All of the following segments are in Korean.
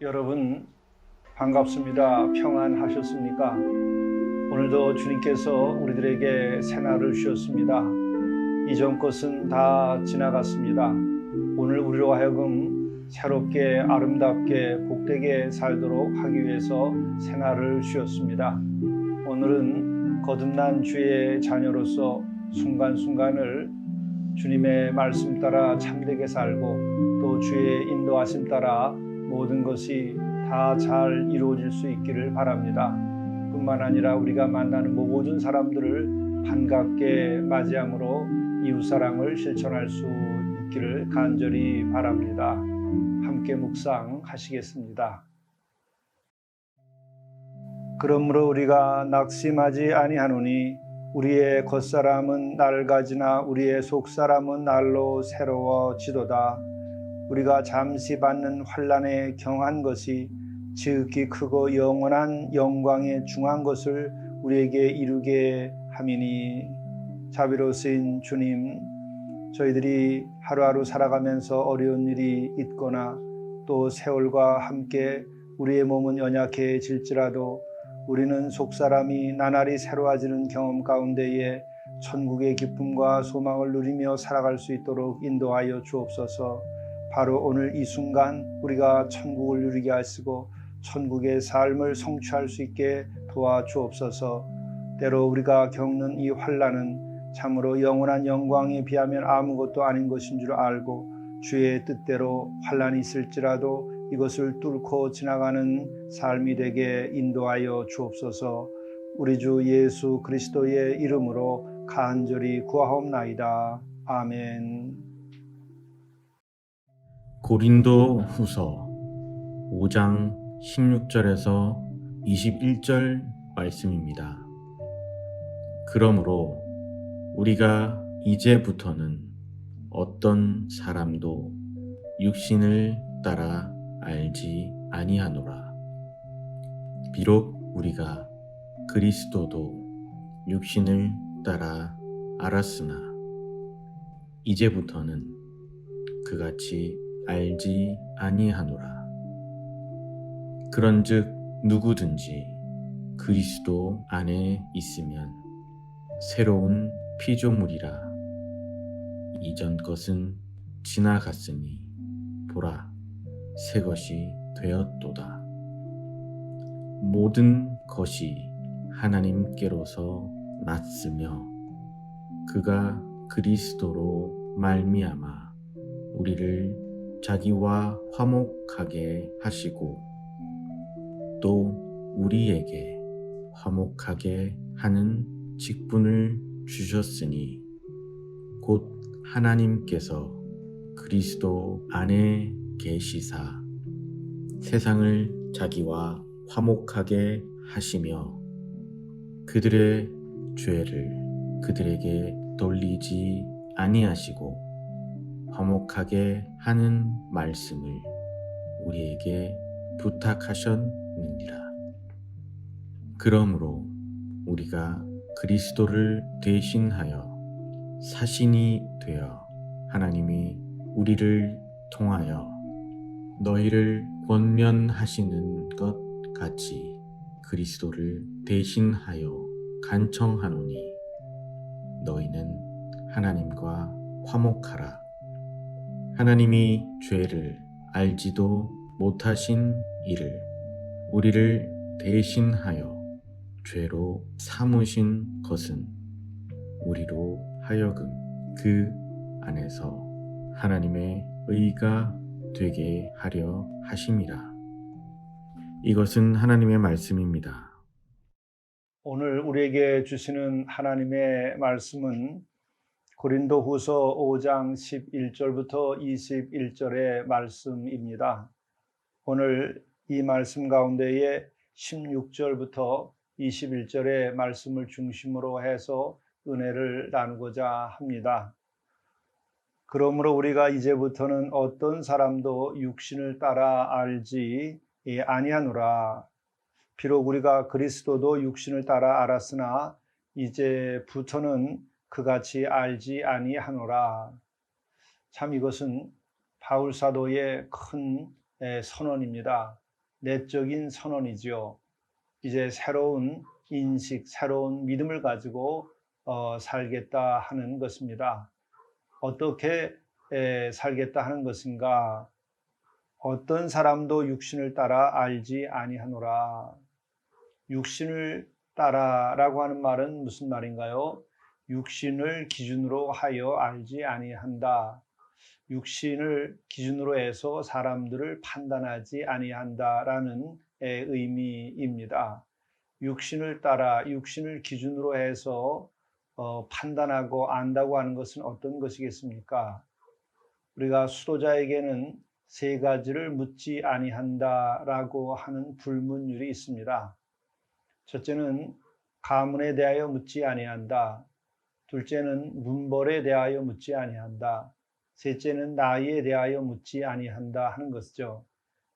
여러분 반갑습니다. 평안하셨습니까? 오늘도 주님께서 우리들에게 새날을 주셨습니다. 이전 것은 다 지나갔습니다. 오늘 우리로 하여금 새롭게 아름답게 복되게 살도록 하기 위해서 새날을 주셨습니다. 오늘은 거듭난 주의 자녀로서 순간순간을 주님의 말씀 따라 참되게 살고 또 주의 인도하심 따라 모든 것이 다 잘 이루어질 수 있기를 바랍니다. 뿐만 아니라 우리가 만나는 모든 사람들을 반갑게 맞이함으로 이웃사랑을 실천할 수 있기를 간절히 바랍니다. 함께 묵상하시겠습니다. 그러므로 우리가 낙심하지 아니하노니 우리의 겉사람은 낡아지나 우리의 속사람은 날로 새로워지도다. 우리가 잠시 받는 환난에 경한 것이 지극히 크고 영원한 영광에 중한 것을 우리에게 이루게 함이니. 자비로우신 주님, 저희들이 하루하루 살아가면서 어려운 일이 있거나 또 세월과 함께 우리의 몸은 연약해질지라도 우리는 속사람이 나날이 새로워지는 경험 가운데에 천국의 기쁨과 소망을 누리며 살아갈 수 있도록 인도하여 주옵소서. 바로 오늘 이 순간 우리가 천국을 누리게 하시고 천국의 삶을 성취할 수 있게 도와주옵소서. 때로 우리가 겪는 이 환난은 참으로 영원한 영광에 비하면 아무것도 아닌 것인 줄 알고 주의 뜻대로 환난이 있을지라도 이것을 뚫고 지나가는 삶이 되게 인도하여 주옵소서. 우리 주 예수 그리스도의 이름으로 간절히 구하옵나이다. 아멘. 고린도 후서 5장 16절에서 21절 말씀입니다. 그러므로 우리가 이제부터는 어떤 사람도 육신을 따라 알지 아니하노라. 비록 우리가 그리스도도 육신을 따라 알았으나 이제부터는 그같이 알지 아니하노라. 그런즉 누구든지 그리스도 안에 있으면 새로운 피조물이라. 이전 것은 지나갔으니 보라, 새 것이 되었도다. 모든 것이 하나님께로서 났으며 그가 그리스도로 말미암아 우리를 자기와 화목하게 하시고 또 우리에게 화목하게 하는 직분을 주셨으니 곧 하나님께서 그리스도 안에 계시사 세상을 자기와 화목하게 하시며 그들의 죄를 그들에게 돌리지 아니하시고 화목하게 하는 말씀을 우리에게 부탁하셨느니라. 그러므로 우리가 그리스도를 대신하여 사신이 되어 하나님이 우리를 통하여 너희를 권면하시는 것 같이 그리스도를 대신하여 간청하노니 너희는 하나님과 화목하라. 하나님이 죄를 알지도 못하신 이를 우리를 대신하여 죄로 삼으신 것은 우리로 하여금 그 안에서 하나님의 의가 되게 하려 하심이라. 이것은 하나님의 말씀입니다. 오늘 우리에게 주시는 하나님의 말씀은 고린도후서 5장 11절부터 21절의 말씀입니다. 오늘 이 말씀 가운데에 16절부터 21절의 말씀을 중심으로 해서 은혜를 나누고자 합니다. 그러므로 우리가 이제부터는 어떤 사람도 육신을 따라 알지 아니하노라. 비록 우리가 그리스도도 육신을 따라 알았으나 이제부터는 그같이 알지 아니하노라. 참 이것은 바울 사도의 큰 선언입니다. 내적인 선언이지요. 이제 새로운 인식, 새로운 믿음을 가지고 살겠다 하는 것입니다. 어떻게 살겠다 하는 것인가? 어떤 사람도 육신을 따라 알지 아니하노라. 육신을 따라라고 하는 말은 무슨 말인가요? 육신을 기준으로 하여 알지 아니한다. 육신을 기준으로 해서 사람들을 판단하지 아니한다라는 의미입니다. 육신을 따라, 육신을 기준으로 해서 판단하고 안다고 하는 것은 어떤 것이겠습니까? 우리가 수도자에게는 세 가지를 묻지 아니한다라고 하는 불문율이 있습니다. 첫째는 가문에 대하여 묻지 아니한다. 둘째는 문벌에 대하여 묻지 아니한다. 셋째는 나이에 대하여 묻지 아니한다 하는 것이죠.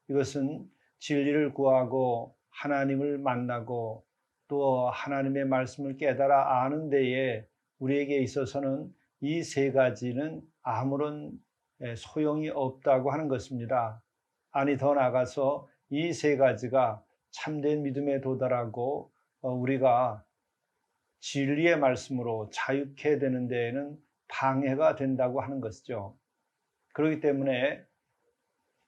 이것은 진리를 구하고 하나님을 만나고 또 하나님의 말씀을 깨달아 아는 데에 우리에게 있어서는 이 세 가지는 아무런 소용이 없다고 하는 것입니다. 아니 더 나아가서 이 세 가지가 참된 믿음에 도달하고 우리가 진리의 말씀으로 자유케 되는 데에는 방해가 된다고 하는 것이죠. 그렇기 때문에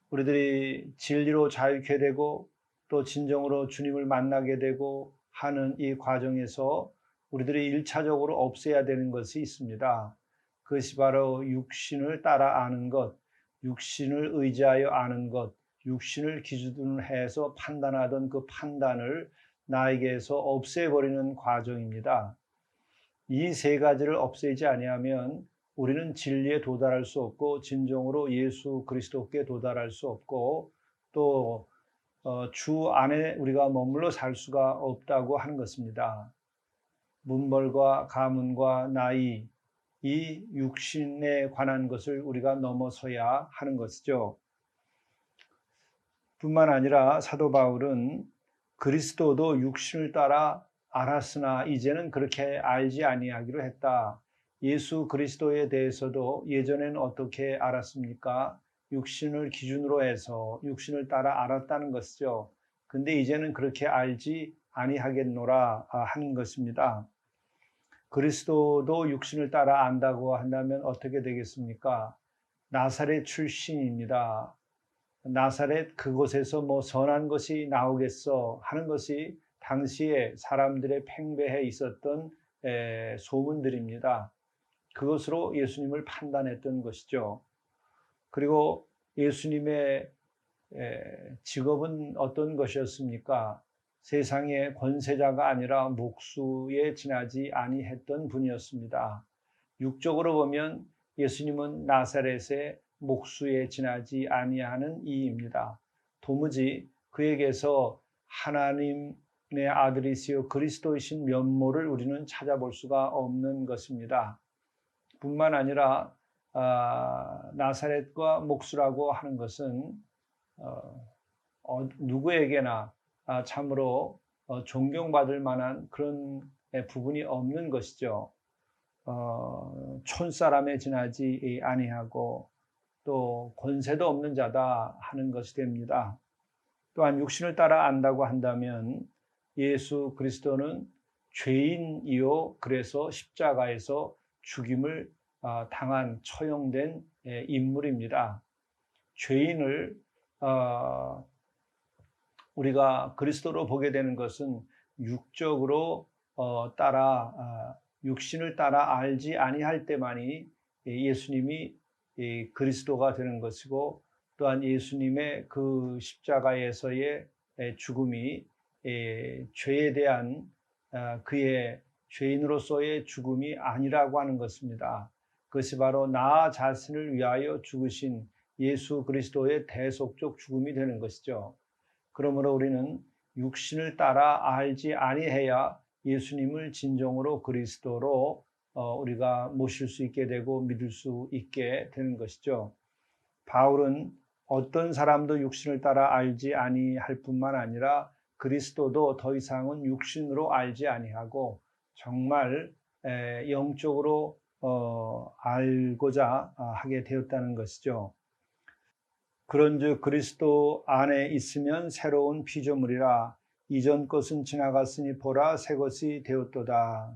우리들이 진리로 자유케 되고 또 진정으로 주님을 만나게 되고 하는 이 과정에서 우리들이 1차적으로 없애야 되는 것이 있습니다. 그것이 바로 육신을 따라 아는 것, 육신을 의지하여 아는 것, 육신을 기준으로 해서 판단하던 그 판단을 나에게서 없애버리는 과정입니다. 이 세 가지를 없애지 아니하면 우리는 진리에 도달할 수 없고 진정으로 예수 그리스도께 도달할 수 없고 또 주 안에 우리가 머물러 살 수가 없다고 하는 것입니다. 문벌과 가문과 나이, 이 육신에 관한 것을 우리가 넘어서야 하는 것이죠. 뿐만 아니라 사도 바울은 그리스도도 육신을 따라 알았으나 이제는 그렇게 알지 아니하기로 했다. 예수 그리스도에 대해서도 예전에는 어떻게 알았습니까? 육신을 기준으로 해서 육신을 따라 알았다는 것이죠. 근데 이제는 그렇게 알지 아니하겠노라 하는 것입니다. 그리스도도 육신을 따라 안다고 한다면 어떻게 되겠습니까? 나사렛 출신입니다. 나사렛 그곳에서 뭐 선한 것이 나오겠어 하는 것이 당시에 사람들의 팽배해 있었던 소문들입니다. 그것으로 예수님을 판단했던 것이죠. 그리고 예수님의 직업은 어떤 것이었습니까? 세상의 권세자가 아니라 목수에 지나지 아니했던 분이었습니다. 육적으로 보면 예수님은 나사렛의 목수에 지나지 아니하는 이입니다. 도무지 그에게서 하나님의 아들이시여 그리스도이신 면모를 우리는 찾아볼 수가 없는 것입니다. 뿐만 아니라 나사렛과 목수라고 하는 것은 누구에게나 참으로 존경받을 만한 그런 부분이 없는 것이죠. 촌사람에 지나지 아니하고 또 권세도 없는 자다 하는 것이 됩니다. 또한 육신을 따라 안다고 한다면 예수 그리스도는 죄인이요 그래서 십자가에서 죽임을 당한 처형된 인물입니다. 죄인을 우리가 그리스도로 보게 되는 것은 육적으로 육신을 따라 알지 아니할 때만이 예수님이 그리스도가 되는 것이고 또한 예수님의 그 십자가에서의 죽음이 죄에 대한 그의 죄인으로서의 죽음이 아니라고 하는 것입니다. 그것이 바로 나 자신을 위하여 죽으신 예수 그리스도의 대속적 죽음이 되는 것이죠. 그러므로 우리는 육신을 따라 알지 아니해야 예수님을 진정으로 그리스도로 우리가 모실 수 있게 되고 믿을 수 있게 되는 것이죠. 바울은 어떤 사람도 육신을 따라 알지 아니할 뿐만 아니라 그리스도도 더 이상은 육신으로 알지 아니하고 정말 영적으로 알고자 하게 되었다는 것이죠. 그런즉 그리스도 안에 있으면 새로운 피조물이라 이전 것은 지나갔으니 보라 새 것이 되었도다.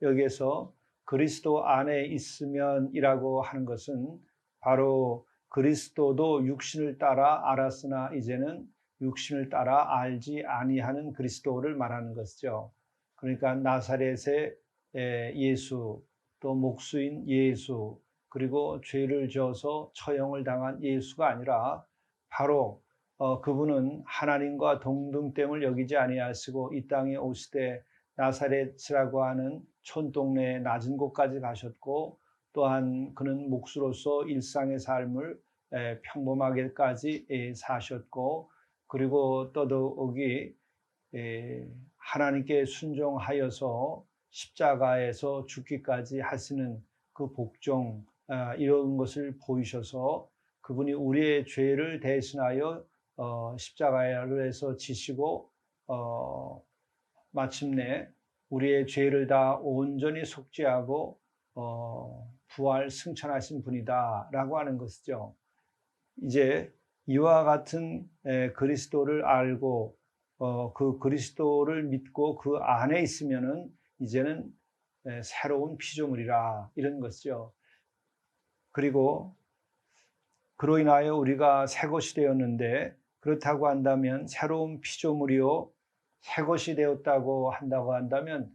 여기에서 그리스도 안에 있으면이라고 하는 것은 바로 그리스도도 육신을 따라 알았으나 이제는 육신을 따라 알지 아니하는 그리스도를 말하는 것이죠. 그러니까 나사렛의 예수, 또 목수인 예수, 그리고 죄를 지어서 처형을 당한 예수가 아니라 바로 그분은 하나님과 동등됨을 여기지 아니하시고 이 땅에 오시되 나사렛이라고 하는 촌동네의 낮은 곳까지 가셨고 또한 그는 목수로서 일상의 삶을 평범하게까지 사셨고 그리고 더더욱이 하나님께 순종하여서 십자가에서 죽기까지 하시는 그 복종 이런 것을 보이셔서 그분이 우리의 죄를 대신하여 십자가에서 지시고 마침내 우리의 죄를 다 온전히 속죄하고 부활 승천하신 분이다 라고 하는 것이죠. 이제 이와 같은 그리스도를 알고 그 그리스도를 믿고 그 안에 있으면은 이제는 새로운 피조물이라 이런 것이죠. 그리고 그로 인하여 우리가 새 것이 되었는데 그렇다고 한다면 새로운 피조물이요 새 것이 되었다고 한다면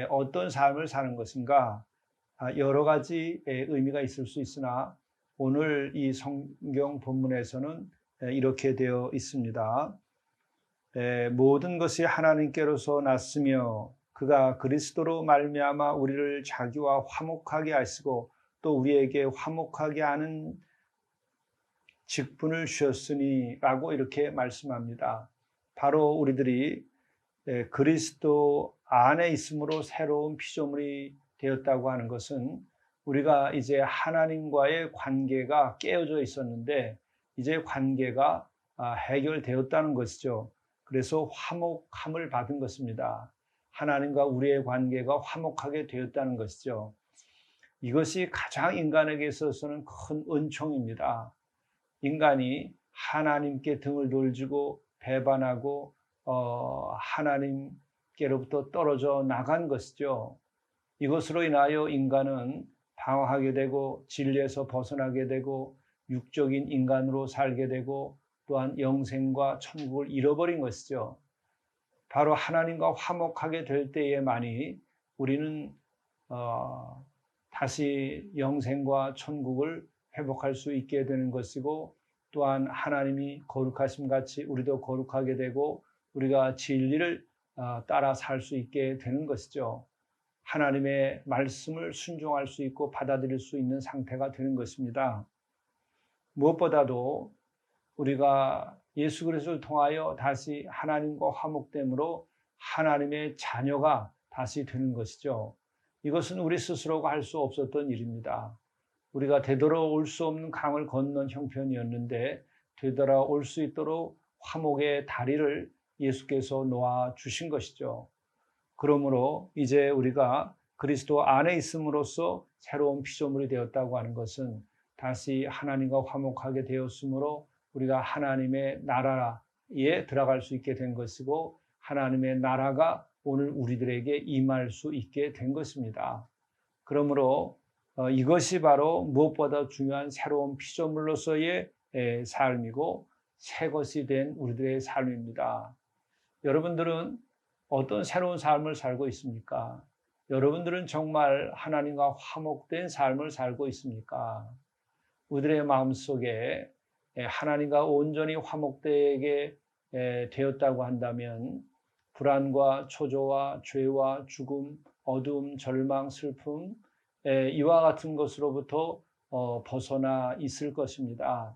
어떤 삶을 사는 것인가? 여러 가지 의미가 있을 수 있으나 오늘 이 성경 본문에서는 이렇게 되어 있습니다. 모든 것이 하나님께로서 났으며 그가 그리스도로 말미암아 우리를 자기와 화목하게 하시고 또 우리에게 화목하게 하는 직분을 주셨으니 라고 이렇게 말씀합니다. 바로 우리들이 그리스도 안에 있음으로 새로운 피조물이 되었다고 하는 것은 우리가 이제 하나님과의 관계가 깨어져 있었는데 이제 관계가 해결되었다는 것이죠. 그래서 화목함을 받은 것입니다. 하나님과 우리의 관계가 화목하게 되었다는 것이죠. 이것이 가장 인간에게 있어서는 큰 은총입니다. 인간이 하나님께 등을 돌지고 배반하고 하나님께로부터 떨어져 나간 것이죠. 이것으로 인하여 인간은 방황하게 되고 진리에서 벗어나게 되고 육적인 인간으로 살게 되고 또한 영생과 천국을 잃어버린 것이죠. 바로 하나님과 화목하게 될 때에만이 우리는 다시 영생과 천국을 회복할 수 있게 되는 것이고 또한 하나님이 거룩하심 같이 우리도 거룩하게 되고 우리가 진리를 따라 살 수 있게 되는 것이죠. 하나님의 말씀을 순종할 수 있고 받아들일 수 있는 상태가 되는 것입니다. 무엇보다도 우리가 예수 그리스도를 통하여 다시 하나님과 화목됨으로 하나님의 자녀가 다시 되는 것이죠. 이것은 우리 스스로가 할 수 없었던 일입니다. 우리가 되돌아올 수 없는 강을 건넌 형편이었는데 되돌아올 수 있도록 화목의 다리를 예수께서 놓아 주신 것이죠. 그러므로 이제 우리가 그리스도 안에 있음으로써 새로운 피조물이 되었다고 하는 것은 다시 하나님과 화목하게 되었으므로 우리가 하나님의 나라에 들어갈 수 있게 된 것이고 하나님의 나라가 오늘 우리들에게 임할 수 있게 된 것입니다. 그러므로 이것이 바로 무엇보다 중요한 새로운 피조물로서의 삶이고 새 것이 된 우리들의 삶입니다. 여러분들은 어떤 새로운 삶을 살고 있습니까? 여러분들은 정말 하나님과 화목된 삶을 살고 있습니까? 우리들의 마음속에 하나님과 온전히 화목되게 되었다고 한다면 불안과 초조와 죄와 죽음, 어두움, 절망, 슬픔 이와 같은 것으로부터 벗어나 있을 것입니다.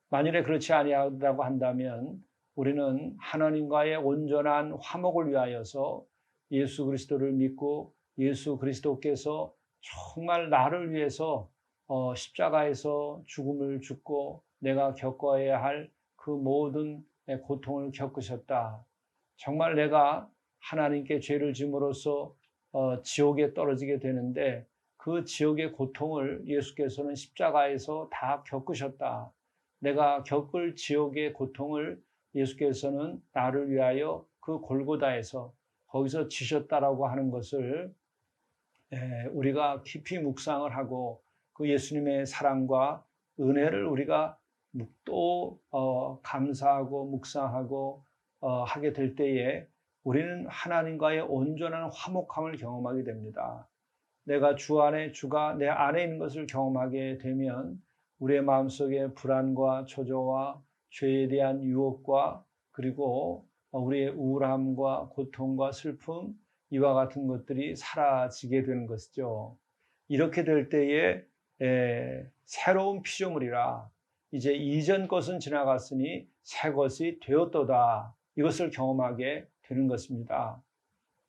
만일에 그렇지 아니하다고 한다면 우리는 하나님과의 온전한 화목을 위하여서 예수 그리스도를 믿고 예수 그리스도께서 정말 나를 위해서 십자가에서 죽음을 죽고 내가 겪어야 할 그 모든 고통을 겪으셨다. 정말 내가 하나님께 죄를 짐으로써 지옥에 떨어지게 되는데 그 지옥의 고통을 예수께서는 십자가에서 다 겪으셨다. 내가 겪을 지옥의 고통을 예수께서는 나를 위하여 그 골고다에서 거기서 지셨다라고 하는 것을 우리가 깊이 묵상을 하고 그 예수님의 사랑과 은혜를 우리가 또 감사하고 묵상하고 하게 될 때에 우리는 하나님과의 온전한 화목함을 경험하게 됩니다. 내가 주 안에, 주가 내 안에 있는 것을 경험하게 되면 우리의 마음속에 불안과 초조와 죄에 대한 유혹과 그리고 우리의 우울함과 고통과 슬픔, 이와 같은 것들이 사라지게 되는 것이죠. 이렇게 될 때에 새로운 피조물이라 이제 이전 것은 지나갔으니 새 것이 되었도다. 이것을 경험하게 되는 것입니다.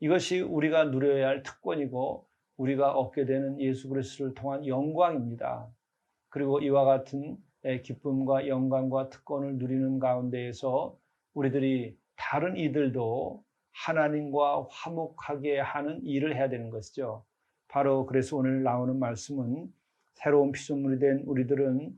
이것이 우리가 누려야 할 특권이고 우리가 얻게 되는 예수 그리스도를 통한 영광입니다. 그리고 이와 같은 기쁨과 영광과 특권을 누리는 가운데에서 우리들이 다른 이들도 하나님과 화목하게 하는 일을 해야 되는 것이죠. 바로 그래서 오늘 나오는 말씀은 새로운 피조물이 된 우리들은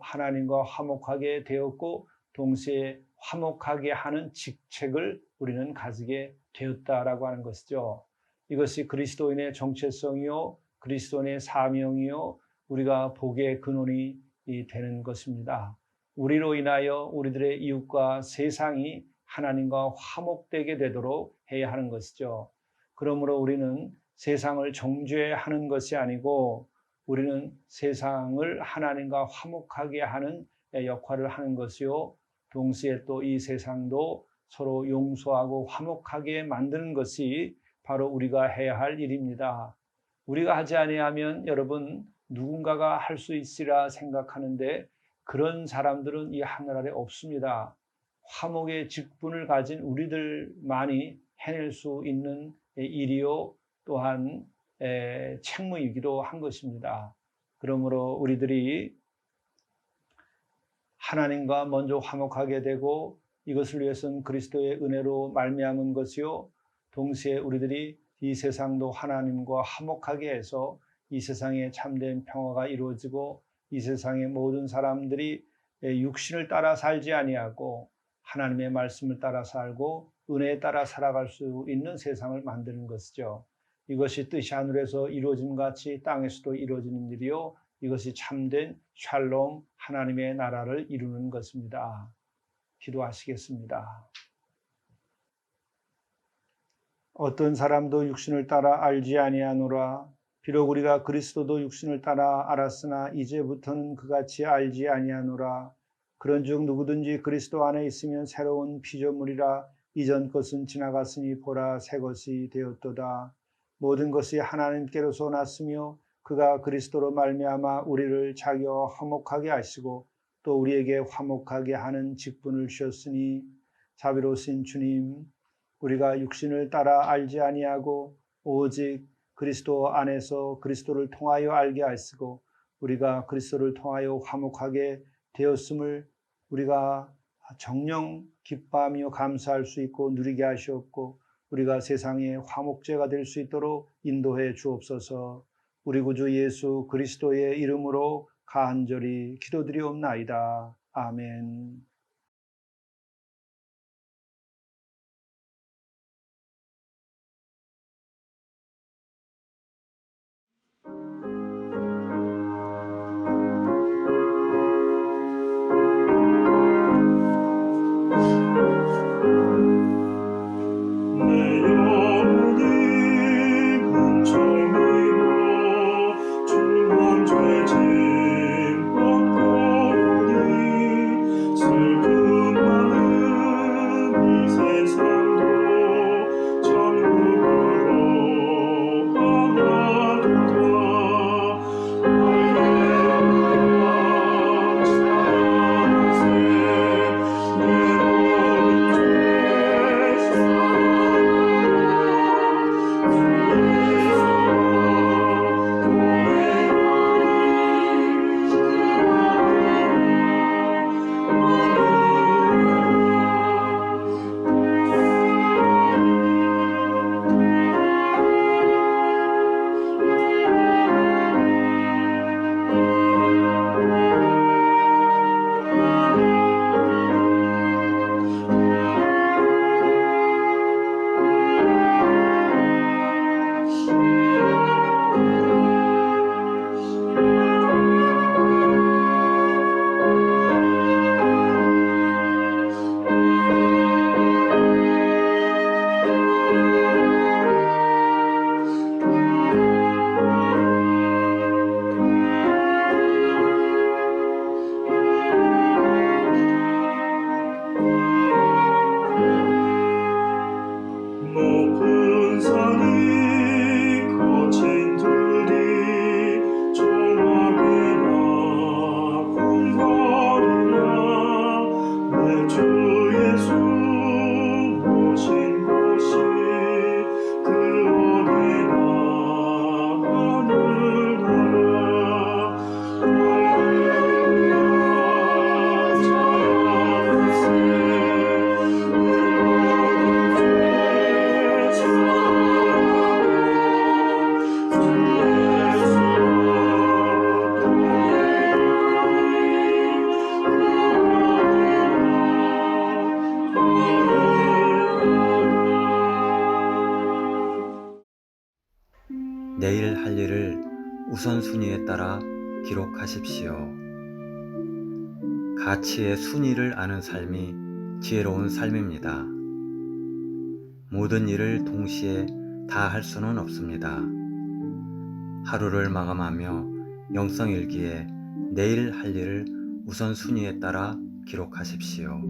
하나님과 화목하게 되었고 동시에 화목하게 하는 직책을 우리는 가지게 되었다라고 하는 것이죠. 이것이 그리스도인의 정체성이요, 그리스도인의 사명이요, 우리가 복의 근원이 되는 것입니다. 우리로 인하여 우리들의 이웃과 세상이 하나님과 화목되게 되도록 해야 하는 것이죠. 그러므로 우리는 세상을 정죄하는 것이 아니고 우리는 세상을 하나님과 화목하게 하는 역할을 하는 것이요. 동시에 또 이 세상도 서로 용서하고 화목하게 만드는 것이 바로 우리가 해야 할 일입니다. 우리가 하지 아니하면 여러분 누군가가 할 수 있으리라 생각하는데 그런 사람들은 이 하늘 아래 없습니다. 화목의 직분을 가진 우리들만이 해낼 수 있는 일이요 또한 책무이기도 한 것입니다. 그러므로 우리들이 하나님과 먼저 화목하게 되고 이것을 위해서는 그리스도의 은혜로 말미암은 것이요 동시에 우리들이 이 세상도 하나님과 화목하게 해서 이 세상에 참된 평화가 이루어지고 이 세상의 모든 사람들이 육신을 따라 살지 아니하고 하나님의 말씀을 따라 살고 은혜에 따라 살아갈 수 있는 세상을 만드는 것이죠. 이것이 뜻이 하늘에서 이루어진 같이 땅에서도 이루어지는 일이요 이것이 참된 샬롬 하나님의 나라를 이루는 것입니다. 기도하시겠습니다. 어떤 사람도 육신을 따라 알지 아니하노라. 비록 우리가 그리스도도 육신을 따라 알았으나 이제부터는 그같이 알지 아니하노라. 그런즉 누구든지 그리스도 안에 있으면 새로운 피조물이라. 이전 것은 지나갔으니 보라 새 것이 되었도다. 모든 것이 하나님께로서 났으며 그가 그리스도로 말미암아 우리를 자기와 화목하게 하시고 또 우리에게 화목하게 하는 직분을 주셨으니 자비로우신 주님, 우리가 육신을 따라 알지 아니하고 오직 그리스도 안에서 그리스도를 통하여 알게 하시고 우리가 그리스도를 통하여 화목하게 되었음을 우리가 정녕 기뻐하며 감사할 수 있고 누리게 하시옵고 우리가 세상의 화목제가 될 수 있도록 인도해 주옵소서. 우리 구주 예수 그리스도의 이름으로 간절히 기도드리옵나이다. 아멘. 주 일을 우선순위에 따라 기록하십시오. 가치의 순위를 아는 삶이 지혜로운 삶입니다. 모든 일을 동시에 다 할 수는 없습니다. 하루를 마감하며 영성일기에 내일 할 일을 우선순위에 따라 기록하십시오.